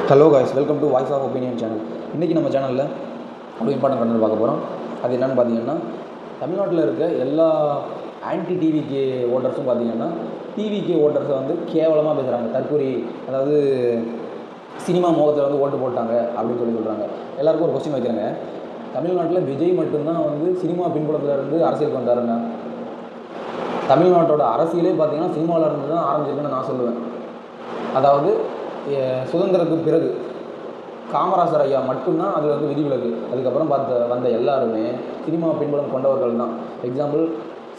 Hello guys, welcome to voice of opinion channel. இன்றைக்கி நம்ம சேனலில் ஒரு இம்பார்ட்டன்ட் கண்டென்ட் பார்க்க போகிறோம். அது என்னென்னு பார்த்தீங்கன்னா, தமிழ்நாட்டில் இருக்க எல்லா ஆன்டி டிவிகே ஓட்டர்ஸும் பார்த்தீங்கன்னா டிவிகே ஓட்டர்ஸை வந்து கேவலமாக பேசுகிறாங்க. தற்கொலை, அதாவது சினிமா முகத்தில் வந்து ஓட்டு போட்டாங்க அப்படின்னு சொல்கிறாங்க. எல்லாருக்கும் ஒரு கொஸ்டின் வைக்கிறாங்க, தமிழ்நாட்டில் விஜய் மட்டும்தான் வந்து சினிமா பின்புலத்தில் இருந்து அரசியலுக்கு வந்தாருன்னா, தமிழ்நாட்டோட அரசியலே பார்த்தீங்கன்னா சினிமாவில் இருந்து தான் ஆரம்பிச்சிருக்குன்னு நான் சொல்லுவேன். அதாவது சுதந்திரத்துக்கு பிறகு காமராசர் ஐயா மட்டும்தான் அது வந்து விதிவிலக்கு. அதுக்கப்புறம் வந்த எல்லாருமே சினிமா பின்புலம் கொண்டவர்கள் தான். எக்ஸாம்பிள்,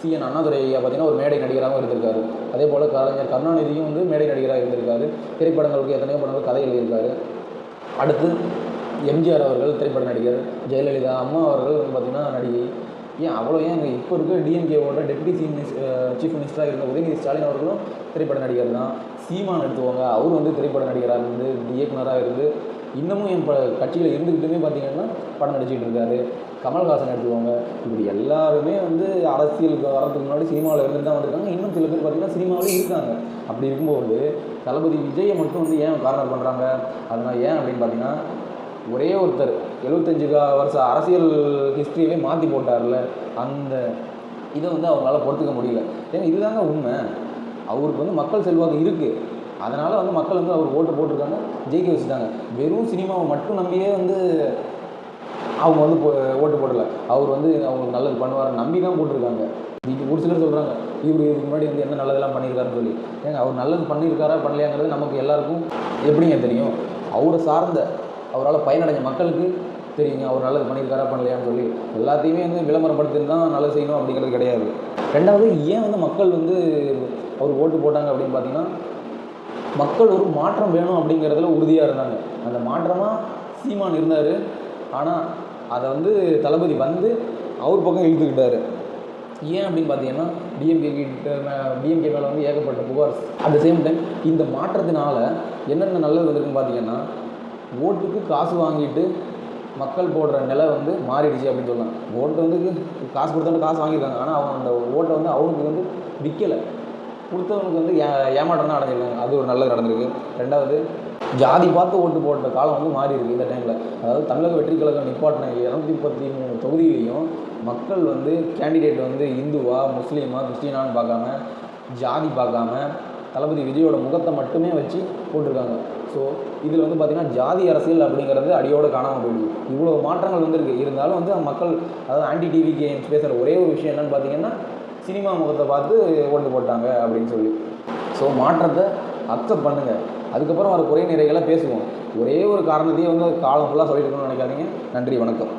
சிஎன் அண்ணாதுரை ஐயா பார்த்தீங்கன்னா ஒரு மேடை நடிகராகவும் இருந்திருக்காரு. அதே போல் கலைஞர் கருணாநிதியும் வந்து மேடை நடிகராக இருந்திருக்காரு. திரைப்படங்களுக்கு எத்தனையோ படங்கள் கதை எழுதியிருக்காரு. அடுத்து எம்ஜிஆர் அவர்கள் திரைப்பட நடிகர், ஜெயலலிதா அம்மா அவர்கள் வந்து பார்த்திங்கன்னா நடிகை. ஏன் இப்போ இருக்க டிஎம்கேவோட டெப்யூட்டி சீஃப் மினிஸ்டராக இருந்த உதயநிதி ஸ்டாலின் அவர்களும் திரைப்பட நடிகர் தான். சீமான் எடுத்துவாங்க, அவர் வந்து திரைப்பட நடிகராக இருந்து இயக்குனராக இருந்து இன்னமும் என் கட்சியில் இருந்துக்கிட்டுமே பார்த்திங்கன்னா படம் நடிச்சிட்டு இருக்காரு. கமல்ஹாசன் எடுத்துவாங்க. இப்படி எல்லாருமே வந்து அரசியலுக்கு வரதுக்கு முன்னாடி சினிமாவில் இருந்து தான் வந்திருக்காங்க. இன்னும் சில பேர் பார்த்திங்கன்னா சினிமாவிலே இருக்காங்க. அப்படி இருக்கும்போது தளபதி விஜயை மட்டும் வந்து ஏன் கார்னர் பண்ணுறாங்க? அதனால் ஏன் அப்படின்னு பார்த்தீங்கன்னா, ஒரே ஒருத்தர் 75 வருஷ அரசியல் ஹிஸ்ட்ரியவே மாற்றி போட்டார்ல, அந்த இதை வந்து அவங்களால பொறுத்துக்க முடியல. ஏன்னா இதுதாங்க உண்மை. அவருக்கு வந்து மக்கள் செல்வாக்கு இருக்குது. அதனால் வந்து மக்கள் வந்து அவர் ஓட்டு போட்டிருக்காங்க, ஜெயிக்க வச்சுட்டாங்க. வெறும் சினிமாவை மட்டும் நம்பியே வந்து அவங்க வந்து ஓட்டு போடலை. அவர் வந்து அவங்களுக்கு நல்லது பண்ணுவார் நம்பி தான் போட்டிருக்காங்க. ஒரு சிலர் சொல்கிறாங்க, இவர் இதுக்கு முன்னாடி வந்து என்ன நல்லதெல்லாம் பண்ணியிருக்காருன்னு சொல்லி. ஏங்க, அவர் நல்லது பண்ணியிருக்காரா பண்ணலையாங்கிறது நமக்கு எல்லாருக்கும் எப்படிங்க தெரியும்? அவரை சார்ந்த அவரால் பயனடைஞ்ச மக்களுக்கு தெரியுங்க அவர் நல்லது பண்ணியிருக்காரா பண்ணலையான்னு சொல்லி. எல்லாத்தையுமே வந்து விளம்பரப்படுத்தின்னு தான் நல்லது செய்யணும் அப்படிங்கிறது கிடையாது. ரெண்டாவது, ஏன் வந்து மக்கள் வந்து அவர் ஓட்டு போட்டாங்க அப்படின்னு பார்த்தீங்கன்னா, மக்கள் ஒரு மாற்றம் வேணும் அப்படிங்கிறதுல உறுதியாக இருந்தாங்க. அந்த மாற்றமாக சீமான் இருந்தார். ஆனால் அதை வந்து தளபதி வந்து அவர் பக்கம் இழுத்துக்கிட்டார். ஏன் அப்படின்னு பார்த்தீங்கன்னா, டிஎம்கே மேலே வந்து ஏகப்பட்ட புகார். அட் த சேம் டைம் இந்த மாற்றத்தினால என்னென்ன நல்லது வந்திருக்குன்னு பார்த்தீங்கன்னா, ஓட்டுக்கு காசு வாங்கிட்டு மக்கள் போடுற நிலை வந்து மாறிடுச்சு அப்படின்னு சொல்லலாம். ஓட்டு வந்து காசு கொடுத்தவங்க காசு வாங்கியிருக்காங்க, ஆனால் அவங்க அந்த ஓட்டை வந்து அவனுக்கு வந்து விற்கலை. கொடுத்தவனுக்கு வந்து ஏமாற்றம் தான் அடைஞ்சிருக்காங்க. அது ஒரு நல்லது நடந்திருக்கு. ரெண்டாவது, ஜாதி பார்த்து ஓட்டு போட்ட காலம் வந்து மாறி இருக்குது இந்த டைமில். அதாவது தமிழக வெற்றி கழகம் நிப்பாட்டின 233 தொகுதியிலையும் மக்கள் வந்து கேண்டிடேட் வந்து இந்துவா முஸ்லீமா கிறிஸ்டினான்னு பார்க்காம, ஜாதி பார்க்காம தளபதி விஜயோட முகத்தை மட்டுமே வச்சு போட்டிருக்காங்க. ஸோ இதில் வந்து பார்த்திங்கன்னா ஜாதி அரசியல் அப்படிங்கிறது அடியோடு காணாமல் போயிடுது. இவ்வளோ மாற்றங்கள் வந்துருக்கு. இருந்தாலும் வந்து மக்கள், அதாவது ஆன்டி டிவிகே பேசுகிற ஒரே ஒரு விஷயம் என்னென்னு பார்த்தீங்கன்னா, சினிமா முகத்தை பார்த்து ஓட்டு போட்டாங்க அப்படின்னு சொல்லி. ஸோ மாற்றத்தை அக்செப்ட் பண்ணுங்கள். அதுக்கப்புறம் வர குறை நிறைகளை பேசுவோம். ஒரே ஒரு காரணத்தையே வந்து காலம் ஃபுல்லாக சொல்லிட்டு இருக்கணும்னு நினைக்காதீங்க. நன்றி, வணக்கம்.